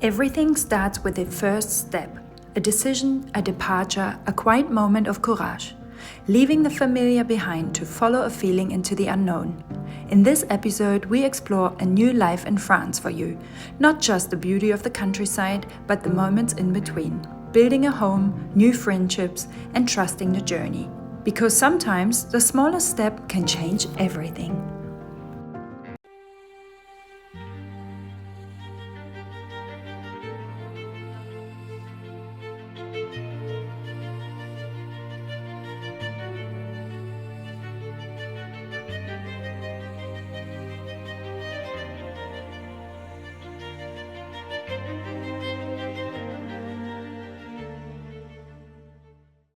Everything starts with the first step, a decision, a departure, a quiet moment of courage, leaving the familiar behind to follow a feeling into the unknown. In this episode, we explore a new life in France for you, not just the beauty of the countryside, but the moments in between, building a home, new friendships, and trusting the journey. Because sometimes the smallest step can change everything.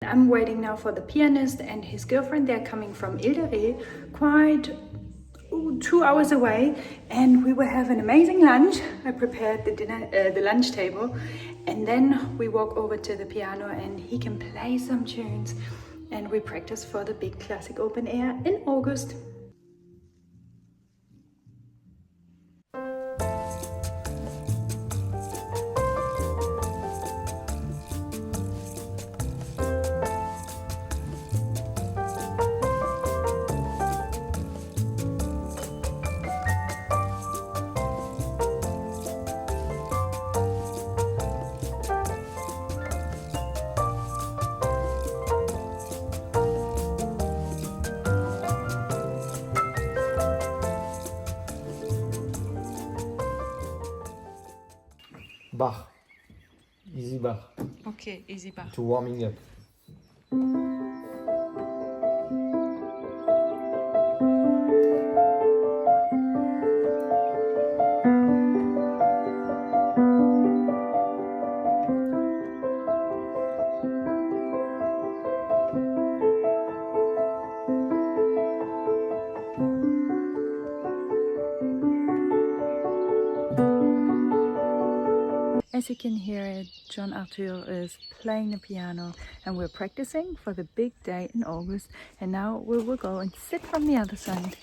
I'm waiting now for the pianist and his girlfriend. They're coming from Ile, quite 2 hours away, and we will have an amazing lunch. I prepared the lunch table, and then we walk over to the piano and he can play some tunes, and we practice for the big classic open air in August. Bar. Easy bar. Okay, easy bar. To warming up. As you can hear it, John Arthur is playing the piano and we're practicing for the big day in August, and now we will go and sit from the other side.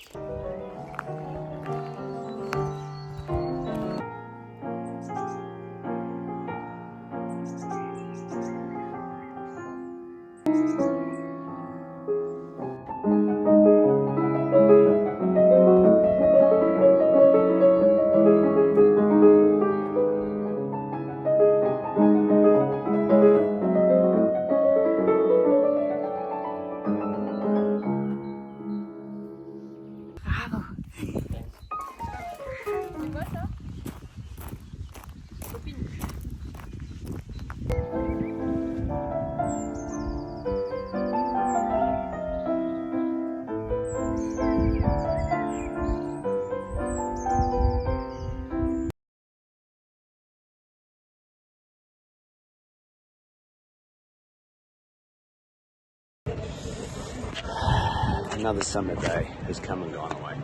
Another summer day has come and gone away.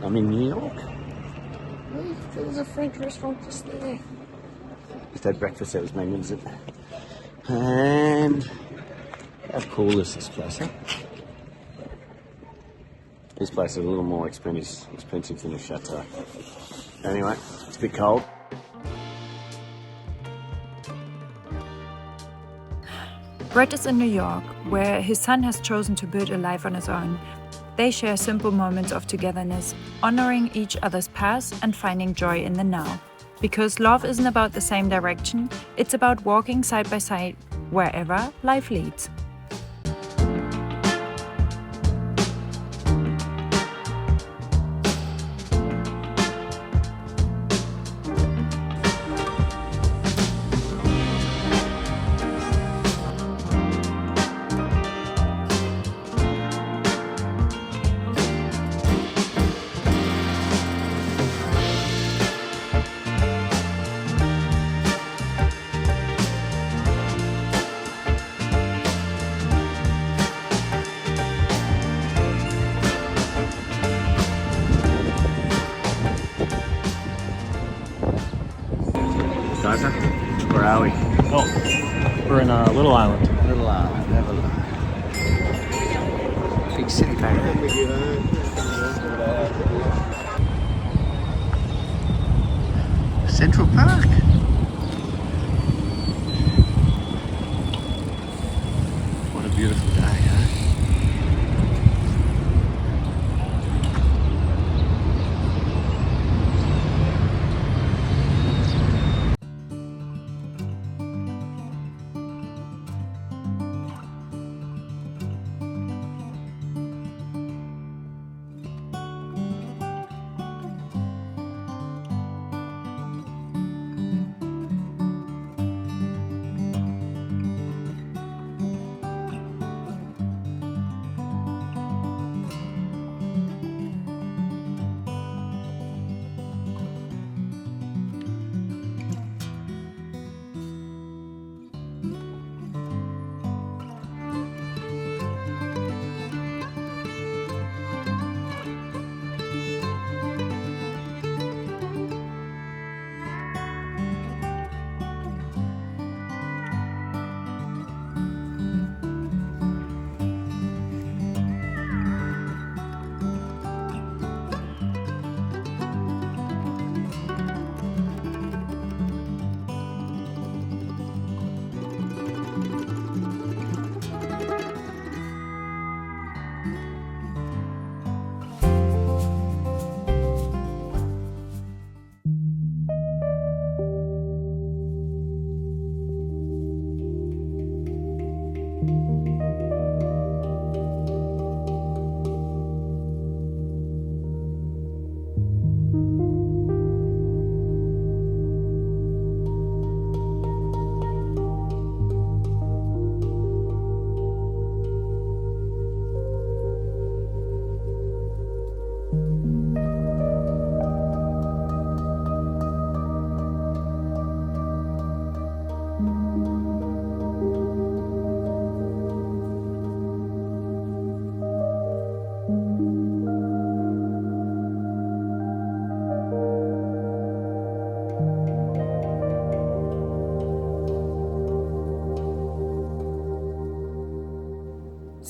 I'm in New York. There's a French restaurant just there. Just had breakfast, that was magnificent. And how cool is this place, huh? This place is a little more expensive than the Chateau. Anyway, it's a bit cold. Brett is in New York, where his son has chosen to build a life on his own. They share simple moments of togetherness, honoring each other's past and finding joy in the now. Because love isn't about the same direction, it's about walking side by side wherever life leads. Gaza? Where are we? Oh, we're in a little island. Little island, have a look. Big city pack. Central Park.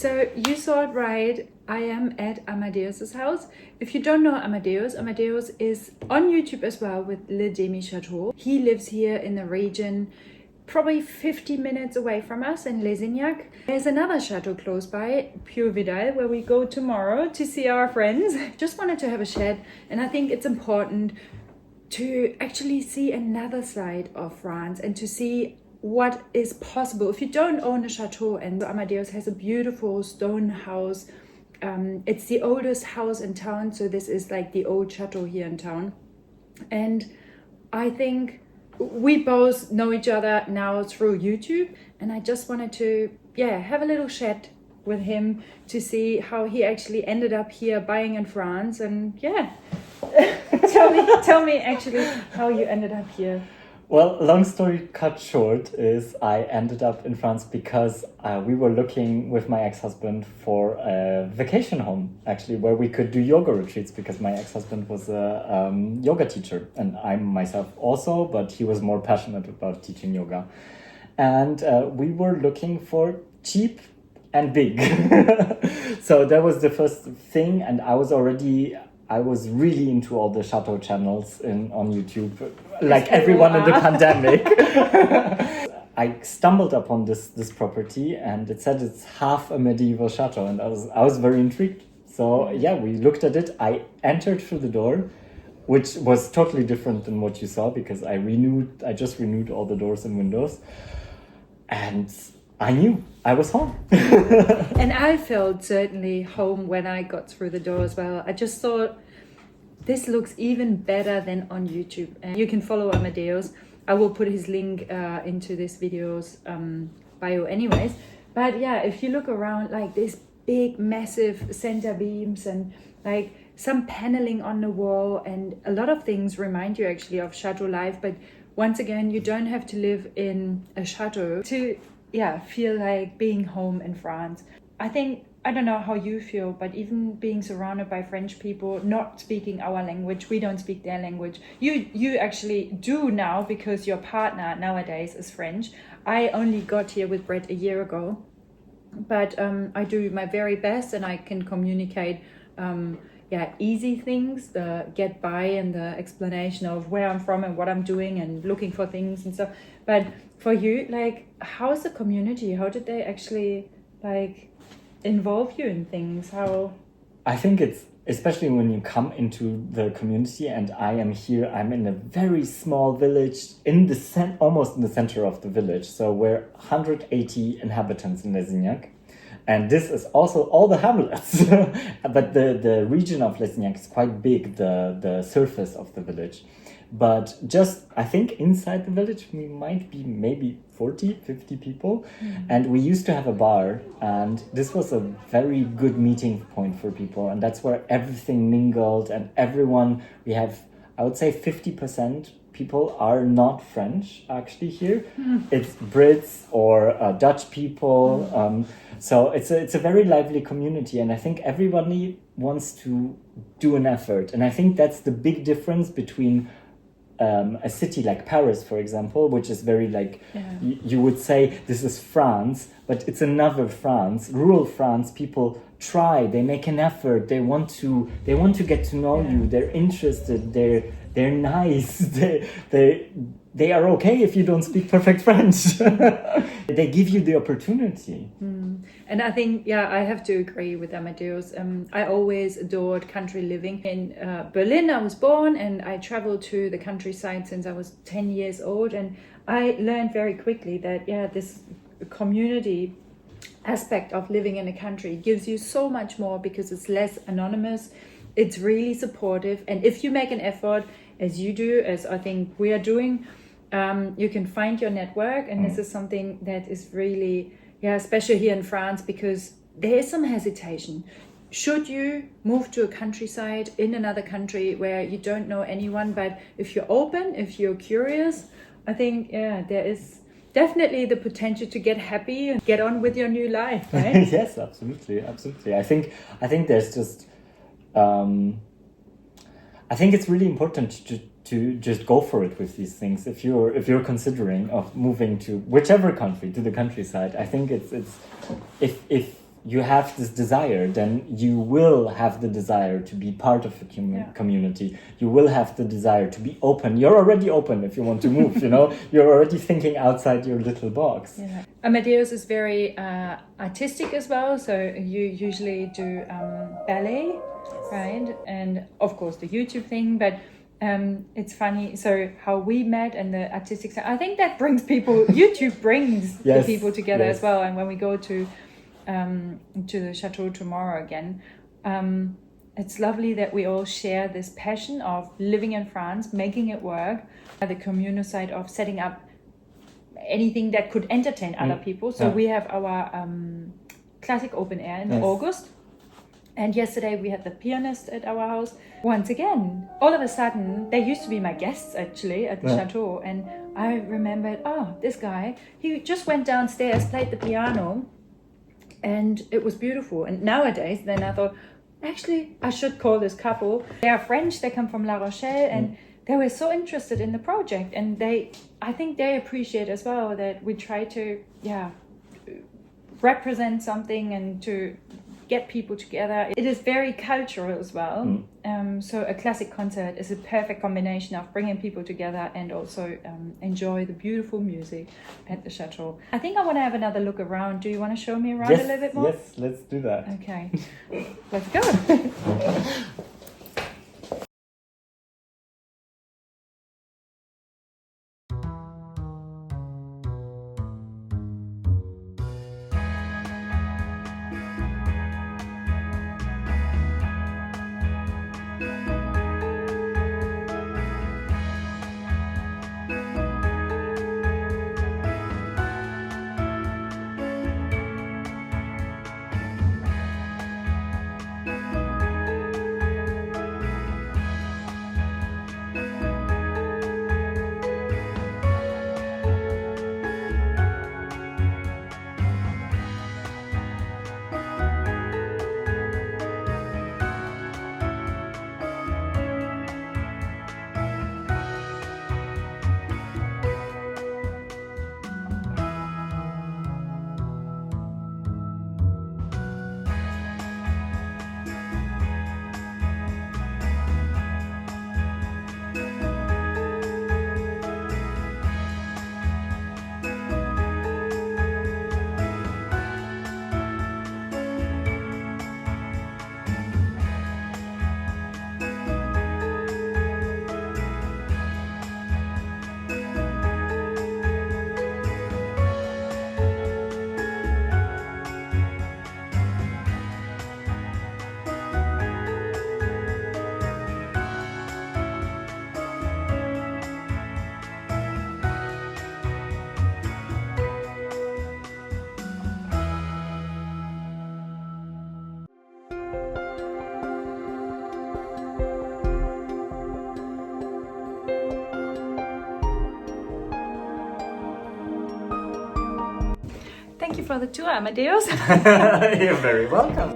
So you saw it right. I am at Amadeus's house. If you don't know Amadeus, Amadeus is on YouTube as well with Le Demi Chateau. He lives here in the region, probably 50 minutes away from us in Lesignac. There's another chateau close by, Pure Vidal, where we go tomorrow to see our friends. Just wanted to have a chat, and I think it's important to actually see another side of France and to see what is possible. If you don't own a chateau, and Amadeus has a beautiful stone house, it's the oldest house in town, so this is like the old chateau here in town. And I think we both know each other now through YouTube, and I just wanted to have a little chat with him to see how he actually ended up here buying in France. And tell me actually how you ended up here. Well, long story cut short is I ended up in France because we were looking with my ex-husband for a vacation home, actually, where we could do yoga retreats, because my ex-husband was a yoga teacher, and I'm myself also, but he was more passionate about teaching yoga. And we were looking for cheap and big. So that was the first thing, and I was really into all the chateau channels on YouTube, like everyone in the pandemic. I stumbled upon this property, and it said it's half a medieval chateau, and I was very intrigued. So we looked at it. I entered through the door, which was totally different than what you saw, because I just renewed all the doors and windows, and I knew I was home. And I felt certainly home when I got through the door as well. I just thought, this looks even better than on YouTube. And you can follow Amadeus. I will put his link into this video's bio anyways. But if you look around, like this big, massive center beams and like some paneling on the wall, and a lot of things remind you actually of chateau life. But once again, you don't have to live in a chateau to feel like being home in France. I don't know how you feel, but even being surrounded by French people not speaking our language, we don't speak their language. You actually do now, because your partner nowadays is French. I only got here with Brett a year ago, but I do my very best, and I can communicate easy things, the get by and the explanation of where I'm from and what I'm doing and looking for things and stuff. But for you, like, how's the community? How did they actually involve you in things? How? I think it's, especially when you come into the community, and I'm in a very small village almost in the center of the village. So we're 180 inhabitants in Lesignac. And this is also all the hamlets. But the region of Lesignac is quite big, the surface of the village. But just, I think inside the village, we might be maybe 40, 50 people. Mm. And we used to have a bar, and this was a very good meeting point for people. And that's where everything mingled, and everyone, we have, I would say 50% people are not French actually here. Mm. It's Brits or Dutch people. So it's a very lively community, and I think everybody wants to do an effort. And I think that's the big difference between a city like Paris, for example, which is very you would say this is France, but it's another France. Rural France, people try, they make an effort, they want to get to know you, they're interested, they're nice, they are okay if you don't speak perfect French. They give you the opportunity. And I think, I have to agree with Amadeus. I always adored country living. In Berlin, I was born, and I traveled to the countryside since I was 10 years old. And I learned very quickly that, this community aspect of living in a country gives you so much more, because it's less anonymous. It's really supportive. And if you make an effort, as you do, as I think we are doing, you can find your network. And this is something that is really, especially here in France, because there is some hesitation. Should you move to a countryside in another country where you don't know anyone? But if you're open, if you're curious, I think, there is definitely the potential to get happy and get on with your new life, right? Yes, absolutely. I think there's just, I think it's really important to just go for it with these things. If you're considering of moving to whichever country, to the countryside, I think it's if you have this desire, then you will have the desire to be part of a community. You will have the desire to be open. You're already open if you want to move, you know. You're already thinking outside your little box. Yeah. Amadeus is very artistic as well. So you usually do ballet, right? And of course the YouTube thing, but it's funny. So how we met and the artistic side, I think that brings people, YouTube brings the people together as well. And when we go to the Chateau tomorrow again, it's lovely that we all share this passion of living in France, making it work, the communal side of setting up anything that could entertain other people. So we have our classic open air in August. And yesterday we had the pianist at our house. Once again, all of a sudden, they used to be my guests actually at the Chateau. And I remembered, this guy, he just went downstairs, played the piano, and it was beautiful. And nowadays, then I thought, actually, I should call this couple. They are French, they come from La Rochelle, and they were so interested in the project. And I think they appreciate as well that we try to, represent something and to get people together. It is very cultural as well. So a classic concert is a perfect combination of bringing people together and also enjoy the beautiful music at the Chateau. I think I want to have another look around. Do you want to show me around a little bit more? Yes, let's do that. Okay, let's go. Thank you for the tour, Amadeus. You're very welcome.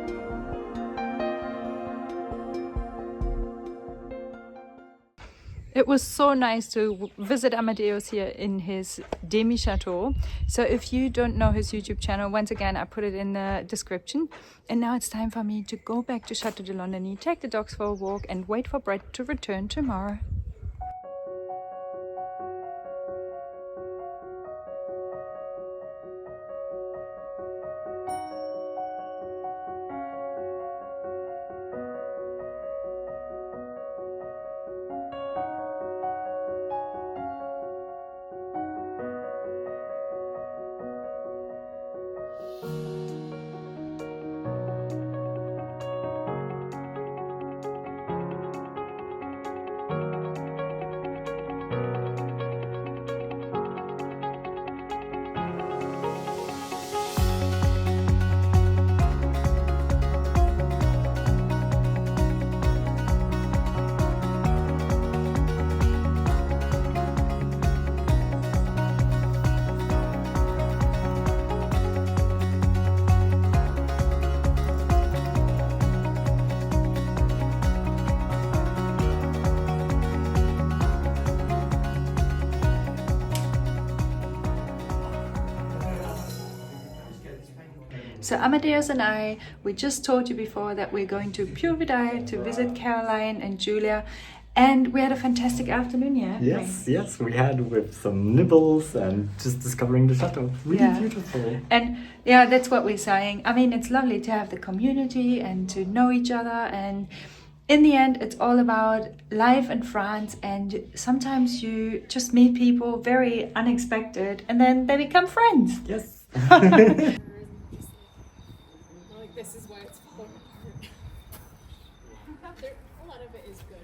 It was so nice to visit Amadeus here in his demi-chateau. So if you don't know his YouTube channel, once again, I put it in the description. And now it's time for me to go back to Chateau de Londigny, take the dogs for a walk and wait for Brett to return tomorrow. So Amadeus and we just told you before that we're going to Purevidal to visit Caroline and Julia, and we had a fantastic afternoon, yeah? Yes, we had with some nibbles and just discovering the chateau. Really beautiful. And yeah, that's what we're saying. I mean, it's lovely to have the community and to know each other, and in the end, it's all about life in France, and sometimes you just meet people very unexpected and then they become friends. Yes. Like, this is why it's falling apart. A lot of it is good.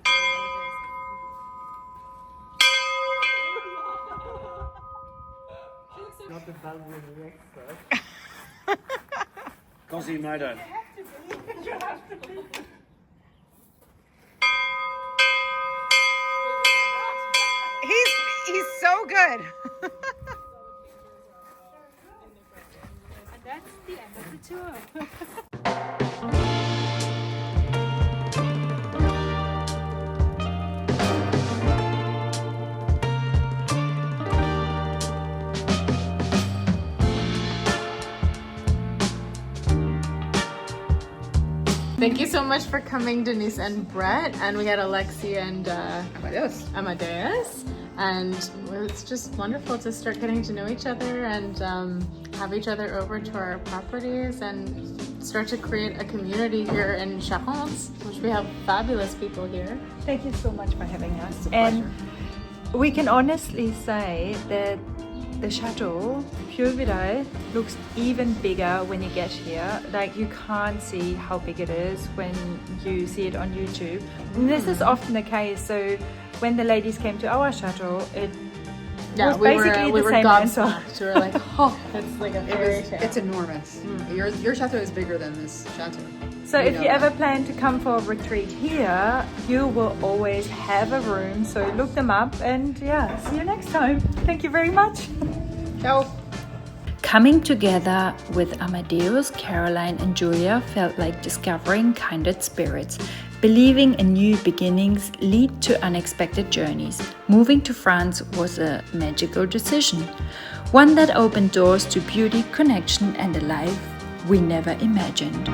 Not the valuable expert. Quasimodo. He's so good. And that's the end of the tour. Thank you so much for coming, Denise and Brett. And we had Alexi and Amadeus. And it's just wonderful to start getting to know each other and have each other over to our properties and start to create a community here in Charente, which we have fabulous people here. Thank you so much for having us. And we can honestly say that the Chateau, Purevidal, looks even bigger when you get here. Like, you can't see how big it is when you see it on YouTube. And this is often the case. So when the ladies came to our chateau, it was basically we the were same answer. gobsmacked. We were like, oh, it's like a fairy tale. It's enormous. Your chateau is bigger than this chateau. So if you ever plan to come for a retreat here, you will always have a room. So look them up, and yeah, see you next time. Thank you very much. Ciao. Coming together with Amadeus, Caroline and Julia felt like discovering kindred spirits. Believing in new beginnings lead to unexpected journeys. Moving to France was a magical decision, one that opened doors to beauty, connection and a life we never imagined.